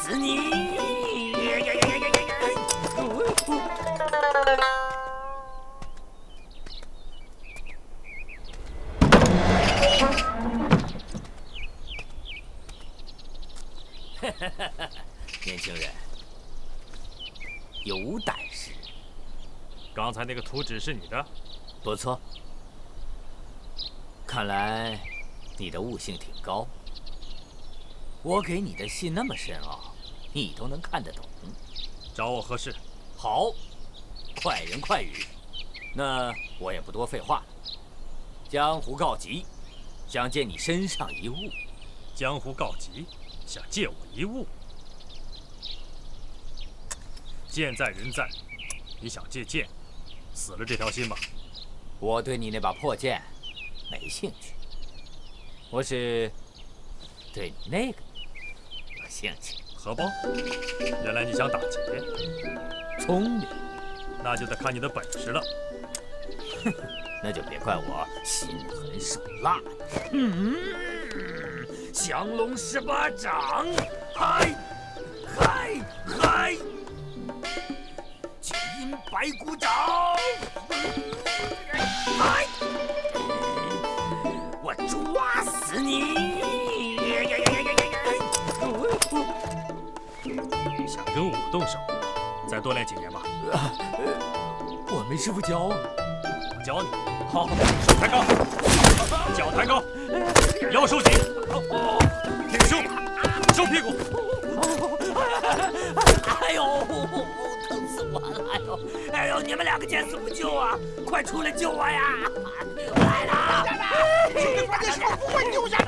死你！年轻人，有胆识。刚才那个图纸是你的？不错，看来你的悟性挺高。我给你的信那么深奥，你都能看得懂。找我何事？好，快人快语。那我也不多废话了。江湖告急，想借你身上一物。江湖告急，想借我一物。剑在人在，你想借剑，死了这条心吧。我对你那把破剑没兴趣，我是对你那个有兴趣。荷包，原来你想打劫，聪明，那就得看你的本事了。那就别怪我心狠手辣。降龙18掌，嗨，嗨，嗨！金银白骨爪，嗨！我抓死你！想跟武动手，再多练几年吧。我没师傅教啊。我教你。好，手抬高，脚抬高，腰收紧，挺胸，收屁股。哎呦，疼死我了！哎呦，你们两个见死不救啊！快出来救我呀！来了！兄弟，关键时候不会丢下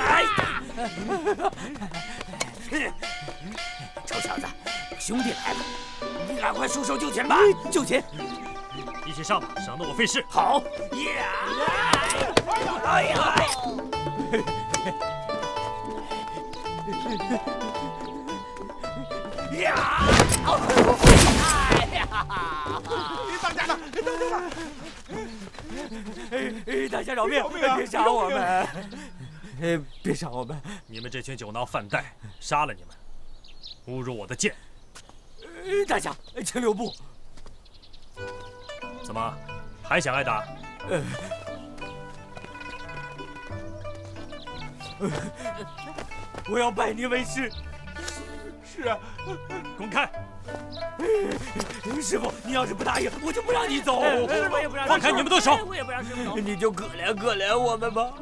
你！臭小子，兄弟来了，你赶快出手救钱吧！救钱！一起上吧，省得我费事。好呀！哎呀！呀！哎呀！当家的，当家的！大家饶命！别杀我们！别杀我们！你们这群酒囊饭袋，杀了你们！侮辱我的剑！大侠，请留步。怎么，还想挨打？我要拜你为师。是啊，滚开！师傅，你要是不答应，我就不让你走。我也不让。放开你们的手！我也不让师傅走。你就可怜可怜我们吧。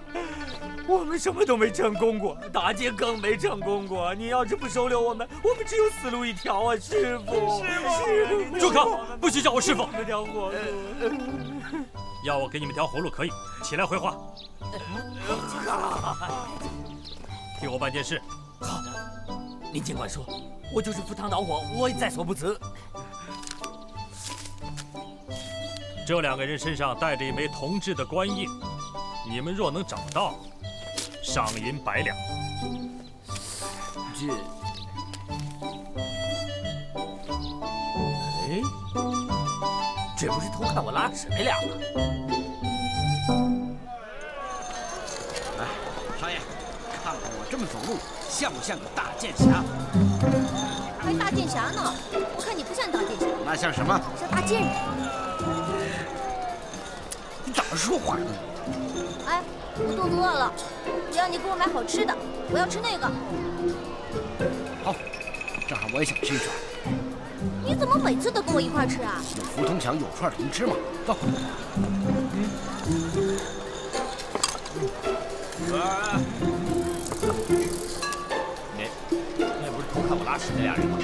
我们什么都没成功过，打劫更没成功过。你要是不收留我们，我们只有死路一条啊！师傅，师傅，住口！不许叫我师傅！那条活路。要我给你们条活路可以，起来回话。替我办件事。好，您尽管说，我就是赴汤蹈火，我也在所不辞。这2个人身上带着一枚铜制的官印，你们若能找到，赏银100两。这不是偷看我拉屎那俩吗？哎，少爷，看看我这么走路，像不像个大剑侠？还大剑侠呢？我看你不像大剑侠，那像什么？像大贱人。你怎么说话呢？哎，我肚子饿了，只要你给我买好吃的，我要吃那个。好，正好我也想吃一串。你怎么每次都跟我一块吃啊？有福同享，有串同吃嘛。走。那不是偷看我拉屎那俩人吗？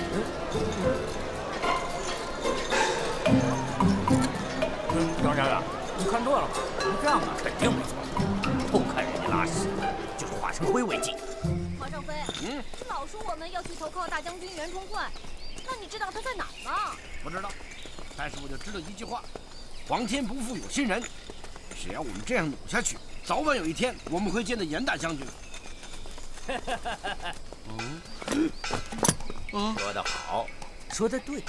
张站长，你看错了吧？这样啊，肯定没错。偷看人家拉屎，就是华生辉违禁。华少飞，你老说我们要去投靠大将军袁崇焕，那你知道他在哪儿吗？不知道，但是我就知道一句话：皇天不负有心人。只要我们这样努下去，早晚有一天我们会见到严大将军。说得好，说得对，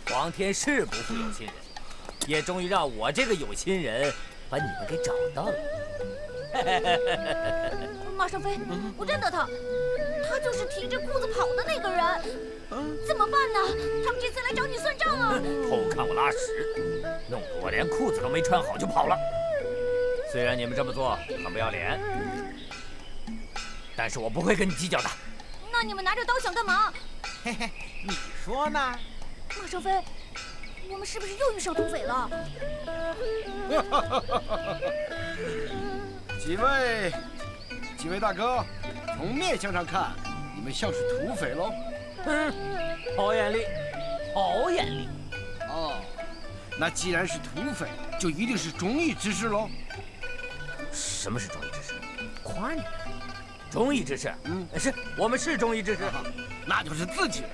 皇天是不负有心人，也终于让我这个有心人把你们给找到了。马少飞，我认得他，他就是提着裤子跑的那个人。哪，他们这次来找你算账啊！偷看我拉屎，弄得我连裤子都没穿好就跑了。虽然你们这么做很不要脸，但是我不会跟你计较的。那你们拿着刀想干嘛？嘿嘿，你说呢？马少飞，我们是不是又遇上土匪了？几位大哥，从面相上看，你们像是土匪喽。好眼力，好眼力。哦，那既然是土匪，就一定是忠义之士喽。什么是忠义之士？夸你。忠义之士，是我们是忠义之士，那就是自己人，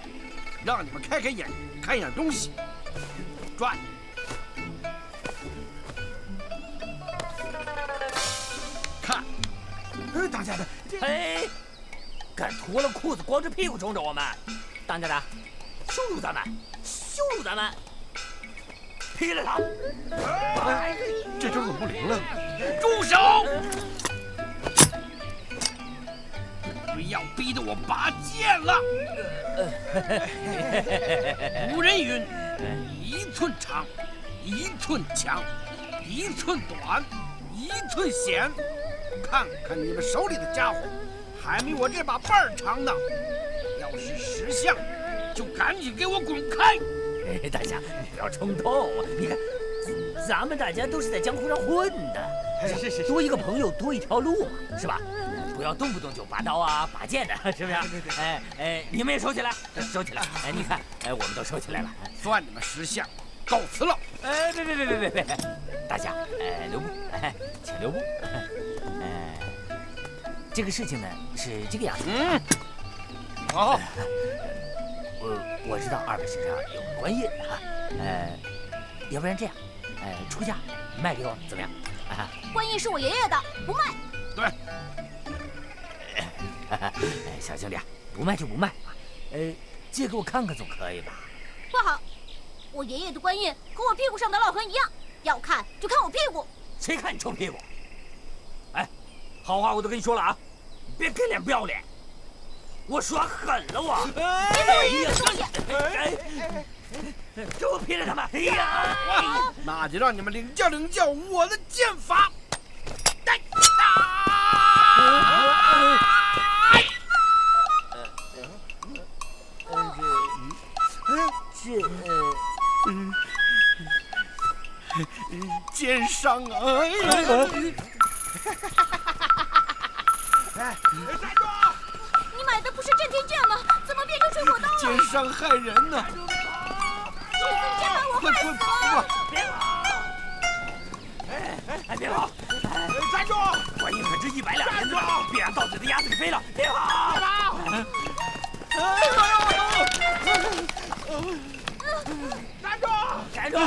让你们开开眼，看一眼东西。转。看，当家的，嘿，敢脱了裤子光着屁股冲着我们，当家的，羞辱咱们，羞辱咱们，劈了他！这招很不灵了。住手！不要逼得我拔剑了。古人云：一寸长，一寸强，一寸短，一寸险。看看你们手里的家伙，还没我这把把儿长呢。要是识相，就赶紧给我滚开！大家，你不要冲动。你看，咱们大家都是在江湖上混的，是，多一个朋友多一条路嘛，是吧？不要动不动就拔刀啊、拔剑的，是不是？对。你们也收起来，收起来。你看，我们都收起来了。算你们识相，告辞了。别，大家，留步，请留步。这个事情呢是这个样子。好。我知道二位身上有个官印啊，要不然这样，出价卖给我怎么样？官印是我爷爷的，不卖。对。小兄弟，不卖就不卖啊，借给我看看总可以吧？不好，我爷爷的官印和我屁股上的烙痕一样，要看就看我屁股。谁看你臭屁股？好话我都跟你说了啊，别给脸不要脸。我说狠了我！别碰我爷爷的东西！给我劈了他们！哎呀！那就让你们领教领教我的剑法。肩伤啊！站住！你买的不是震天剑吗？怎么变成水果刀了？肩伤害人呢！这次你先把我害死了！别跑！站住！观音可值100两银子，别让到嘴的鸭子给飞了！别跑！站住！站住！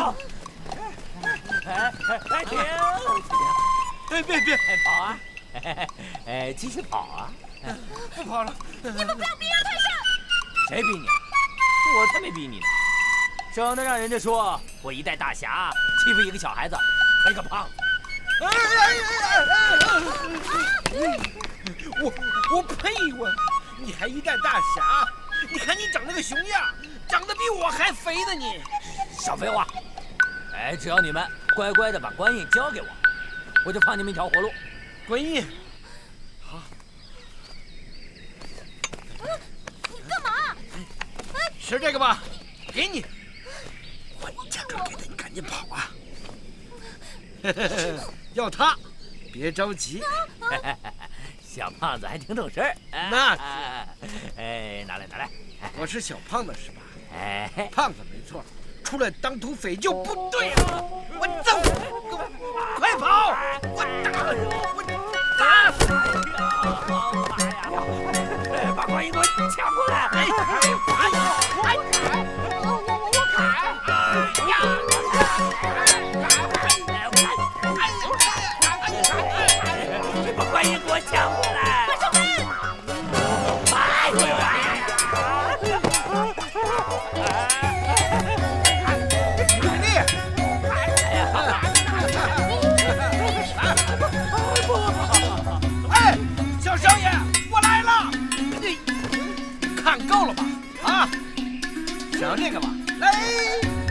停！别跑啊！继续跑啊！不跑了！你们不要逼人太甚！谁逼你？我才没逼你呢！省得让人家说我一代大侠欺负一个小孩子和一个胖子。我呸！你还一代大侠？你看你长那个熊样，长得比我还肥呢你！少废话！只要你们乖乖的把官印交给我，我就放你们一条活路。官印。你干嘛？是这个吧？给你。我价格给的，你赶紧跑啊！要它，别着急。小胖子还挺懂事儿。那是。拿来。我是小胖子是吧？胖子没错，出来当土匪就不对了。我揍你！快跑！我打死你！把官印给我抢过来！把官印给我抢过来！小少爷，我来了！看够了吧？啊！想要这个吧？来。